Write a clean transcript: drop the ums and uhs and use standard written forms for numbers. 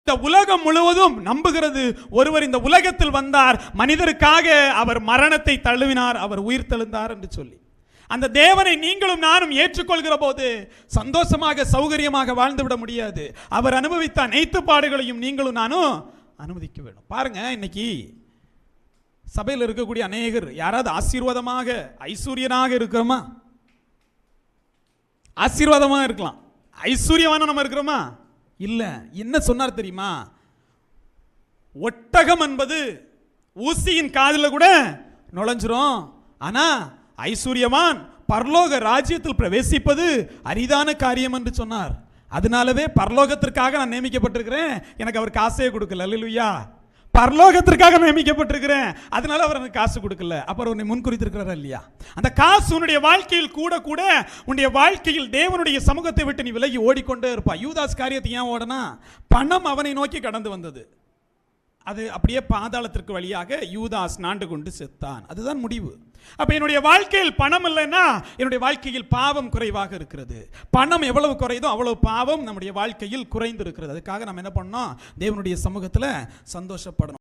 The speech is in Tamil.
இந்த உலகம் முழுவதும் நம்புகிறது ஒருவர் இந்த உலகத்தில் வந்தார், மனிதருக்காக அவர் மரணத்தை தழுவினார், அவர் உயிர் தெழுந்தார் என்று சொல்லி. அந்த தேவனை நீங்களும் நானும் ஏற்றுக்கொள்கிற போது சந்தோஷமாக சௌகரியமாக வாழ்ந்துவிட முடியாது. அவர் அனுபவித்த அனைத்து பாடுகளையும் நீங்களும் நானும் அனுமதிக்க வேண்டும். பாருங்க, இன்னைக்கு சபையில் இருக்கக்கூடிய அநேகர் யாராவது ஆசீர்வாதமாக ஐஸ்வர்யனாக இருக்கிறோமா? ஆசீர்வாதமாக இருக்கலாம், ஐஸ்வர்யமான நம்ம இருக்கிறோமா? இல்ல. என்ன சொன்னார் தெரியுமா? ஒட்டகம் என்பது ஊசியின் காதில் கூட நுழைஞ்சிரும், ஆனா ஐஸ்வர்யவான் பரலோக ராஜ்யத்தில் பிரவேசிப்பது அரிதான காரியம் என்று சொன்னார். அதனாலவே பரலோகத்திற்காக நான் நியமிக்கப்பட்டிருக்கிறேன், எனக்கு அவர் காசே கொடுக்கல. அல்லேலூயா. பரலோகத்திற்காக நியமிக்கப்பட்டிருக்கிறேன், அதனால அவர் எனக்கு காசு கொடுக்கல. அப்புறம் உன்னை முன்குறித்திருக்கிறாரா இல்லையா? அந்த காசு உன்னுடைய வாழ்க்கையில் கூட கூட உன்னுடைய வாழ்க்கையில் தேவனுடைய சமூகத்தை விட்டு நீ விலகி ஓடிக்கொண்டே இருப்பா. யூதாஸ் காரியத்தை ஏன் ஓடனா? பணம் அவனை நோக்கி கடந்து வந்தது. அது அப்படியே பாதாளத்திற்கு வழியாக யூதாஸ் நாண்டு கொண்டு செத்தான். அதுதான் முடிவு. அப்ப என்னுடைய வாழ்க்கையில் பணம் இல்லைன்னா என்னுடைய வாழ்க்கையில் பாவம் குறைவாக இருக்கிறது. பணம் எவ்வளவு குறையுதோ அவ்வளவு பாவம் நம்முடைய வாழ்க்கையில் குறைந்து இருக்கிறது. அதுக்காக நம்ம என்ன பண்ணணும்? தேவனுடைய சமூகத்தில் சந்தோஷப்படணும்.